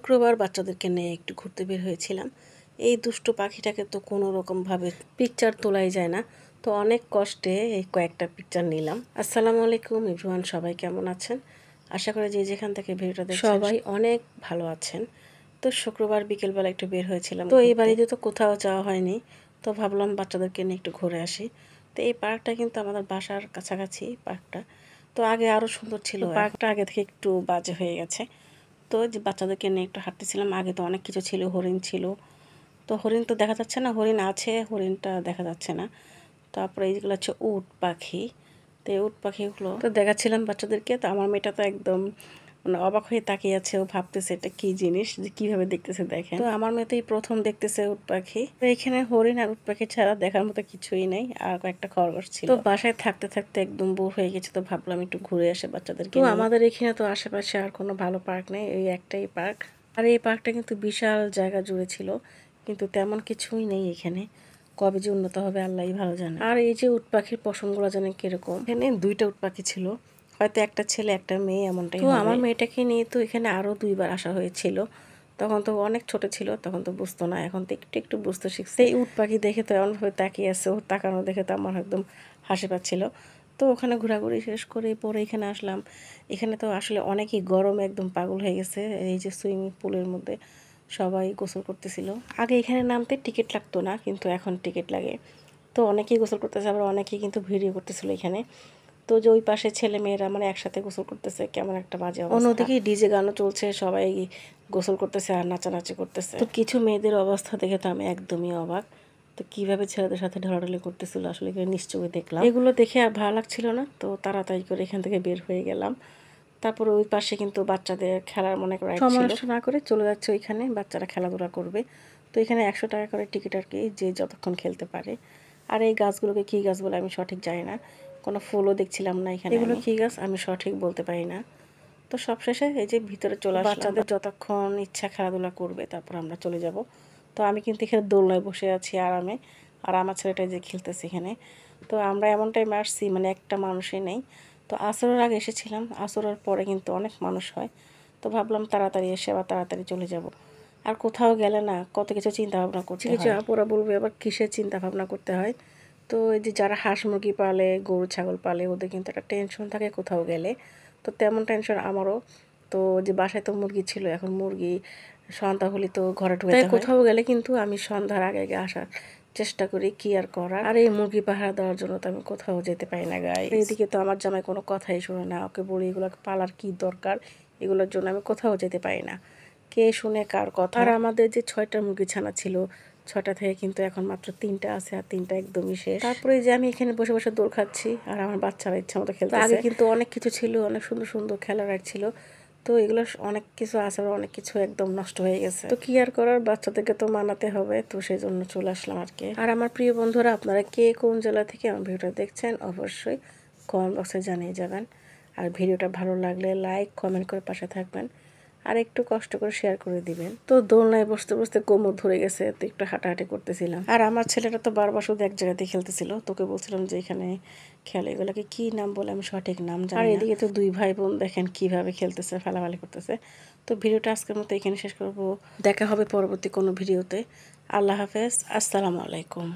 শুক্রবার বাচ্চাদেরকে নিয়ে একটু ঘুরতে বের হয়েছিলাম। এই দুষ্টু পাখিটাকে তো কোনো রকমভাবে পিকচার তোলাই যায় না, তো অনেক কষ্টে এই কয়েকটা পিকচার নিলাম। আসসালামু আলাইকুম এভরিওয়ান, সবাই কেমন আছেন? আশা করি যে যেখান থেকে ভিডিওটা দেখছেন সবাই অনেক ভালো আছেন। তো শুক্রবার বিকেলবেলা একটু বের হয়েছিলাম, তো এই বাড়িতে তো কোথাও যাওয়া হয়নি, তো ভাবলাম বাচ্চাদেরকে নিয়ে একটু ঘুরে আসি। তো এই পার্কটা কিন্তু আমাদের বাসার কাছাকাছি পার্কটা, তো আগে আরও সুন্দর ছিল, পার্কটা আগে থেকে একটু বাজে হয়ে গেছে। তো যে বাচ্চাদেরকে নিয়ে একটু হাঁটতেছিলাম, আগে তো অনেক কিছু ছিল, হরিণ ছিল, তো হরিণ তো দেখা যাচ্ছে না, হরিণ আছে, হরিণটা দেখা যাচ্ছে না। তারপরে এইগুলো হচ্ছে উট পাখি, তো এই উট পাখিগুলো তো দেখাচ্ছিলাম বাচ্চাদেরকে। তো আমার মেয়েটা তো একদম মানে অবাক হয়ে তাকিয়ে আছে, ও ভাবতেছে এটা কি জিনিস, যে কিভাবে দেখতেছে দেখেন। তো আমার মেয়ে তো এই প্রথম দেখতেছে উট পাখি। তো এখানে হরিণ আর উট পাখি ছাড়া দেখার মতো কিছুই নেই, আর কয়েকটা খরগোশ ছিল। তো বাসায় থাকতে থাকতে একদম বোর হয়ে গেছে, তো ভাবলাম একটু ঘুরে আসে বাচ্চাদেরকে। তো আমাদের এখানে তো আশেপাশে আর কোনো ভালো পার্ক নেই, এই একটাই পার্ক। আর এই পার্কটা কিন্তু বিশাল জায়গা জুড়ে ছিল, কিন্তু তেমন কিছুই নেই এখানে। কবে যে উন্নত হবে আল্লাহই ভালো জানে। আর এই যে উট পাখির পশমগুলো জানেন কিরকম, এখানে দুইটা উট পাখি ছিল, হয়তো একটা ছেলে একটা মেয়ে এমনটাই। তো আমার মেয়েটাকে নিয়ে তো এখানে আরো দুইবার আসা হয়েছিল, তখন তো অনেক ছোট ছিল, তখন তো বুঝতো না, এখন তো একটু একটু বুঝতে শিখছে। এই উট পাখি দেখে তো এমনভাবে তাকিয়ে আছে, ওর তাকানো দেখে তো আমার একদম হাসি পাচ্ছিল। তো ওখানে ঘোরাঘুরি শেষ করে পরে এখানে আসলাম। এখানে তো আসলে অনেকই গরমে একদম পাগল হয়ে গেছে, এই যে সুইমিং পুলের মধ্যে সবাই গোসল করতেছিল। আগে এখানে নামতে টিকিট লাগতো না, কিন্তু এখন টিকিট লাগে। তো অনেকেই গোসল করতেছে, আবার অনেকেই কিন্তু ভিডিও করতেছিল এখানে। তো যে ওই পাশে ছেলে মেয়েরা মানে একসাথে গোসল করতেছে, কেমন একটা বাজে অবস্থা। অন্যদিকে ডিজে গানও চলছে, সবাই গোসল করতেছে আর নাচানাচি করতেছে। তো কিছু মেয়েদের অবস্থা দেখে তো আমি একদমই অবাক, তো কিভাবে ছেলেদের সাথে ঢলাঢলি করতেছিল আসলে এখানে নিশ্চয়ই দেখলাম। এগুলো দেখে আর ভালো লাগছিল না, তো তাড়াতাড়ি করে এখান থেকে বের হয়ে গেলাম। তারপরে ওই পাশে কিন্তু বাচ্চাদের খেলার মনে করে সময় নষ্ট না করে চলে যাচ্ছে ওইখানে, বাচ্চারা খেলাধুলা করবে। তো এখানে 100 টাকা করে টিকিট আর কি, যে যতক্ষণ খেলতে পারে। আর এই গাছগুলোকে কী গাছ বলে আমি সঠিক জানি না, কোনো ফুলও দেখছিলাম না এখানে। এগুলো কী গাছ আমি সঠিক বলতে পারি না। তো সবশেষে এই যে ভিতরে চলে আসলাম, বাচ্চাদের যতক্ষণ ইচ্ছা খেলাধুলা করবে, তারপর আমরা চলে যাব। তো আমি কিন্তু এখানে দোলনায় বসে আছি আরামে, আর আমার ছেলেটা যে খেলতেছে এখানে। তো আমরা এমন টাইমে আসছি মানে একটা মানুষই নেই। তো আসরের আগে এসেছিলাম, আসরের পরে কিন্তু অনেক মানুষ হয়। তো ভাবলাম তাড়াতাড়ি এসে আবার তাড়াতাড়ি চলে যাব। আর কোথাও গেলে না কত কিছু চিন্তা ভাবনা করতে হয়। কিছু আপুরা বলবে আবার কিসের চিন্তা ভাবনা করতে হয়। তো এই যে যারা হাঁস মুরগি পালে, গরু ছাগল পালে, ওদের কিন্তু একটা টেনশন থাকে কোথাও গেলে। তো তেমন টেনশন আমারও। তো যে বাসায় তো মুরগি ছিল, এখন মুরগি সন্ধ্যা হলে তো ঘরে ঢুকে, তাই কোথাও গেলে কিন্তু আমি সন্ধ্যার আগে আগে আসার চেষ্টা করি, কি আর করার। আর এই মুরগি পাহারা দেওয়ার জন্য তো আমি কোথাও যেতে পারি না গাইস। এইদিকে তো আমার জামাই কোনো কথাই শুনে না, ওকে বলি এগুলোকে পালার কি দরকার, এগুলোর জন্য আমি কোথাও যেতে পারি না। কে শুনে কার কথা। আর আমাদের যে 6টা মুরগি ছানা ছিল, 6টা থেকে কিন্তু এখন মাত্র 3টা আছে, আর 3টা একদমই শেষ। তারপরে যে আমি এখানে বসে বসে দোল খাচ্ছি, আর আমার বাচ্চারা ইচ্ছা মতো খেলতেছে। আগে কিন্তু অনেক কিছু ছিল, অনেক সুন্দর সুন্দর খেলার রাইড ছিল, তো এগুলো অনেক কিছু আছে, আর অনেক কিছু একদম নষ্ট হয়ে গেছে। তো কি আর করার, বাচ্চাদেরকে তো মানাতে হবে, তো সেই জন্য চলে আসলাম আর কি। আর আমার প্রিয় বন্ধুরা, আপনারা কে কোন জেলা থেকে আমার ভিডিওটা দেখছেন অবশ্যই কমেন্ট বক্সে জানিয়ে যাবেন। আর ভিডিওটা ভালো লাগলে লাইক কমেন্ট করে পাশে থাকবেন, আর একটু কষ্ট করে শেয়ার করে দিবেন। তো দোলনায় বসতে বসতে কোমর ধরে গেছে, তো একটু হাঁটাহাঁটি করতেছিলাম। আর আমার ছেলেটা তো বারবার শুধু এক জায়গাতে খেলতেছিল, তোকে বলছিলাম যে এখানে খেলে, এগুলোকে কি নাম বলে আমি সঠিক নাম জানি না। আর এদিকে তো দুই ভাই বোন দেখেন কিভাবে খেলতেছে, ফালাফালি করতেছে। তো ভিডিওটা আজকের মতো এখানে শেষ করব, দেখা হবে পরবর্তী কোনো ভিডিওতে। আল্লাহ হাফেজ, আসসালামু আলাইকুম।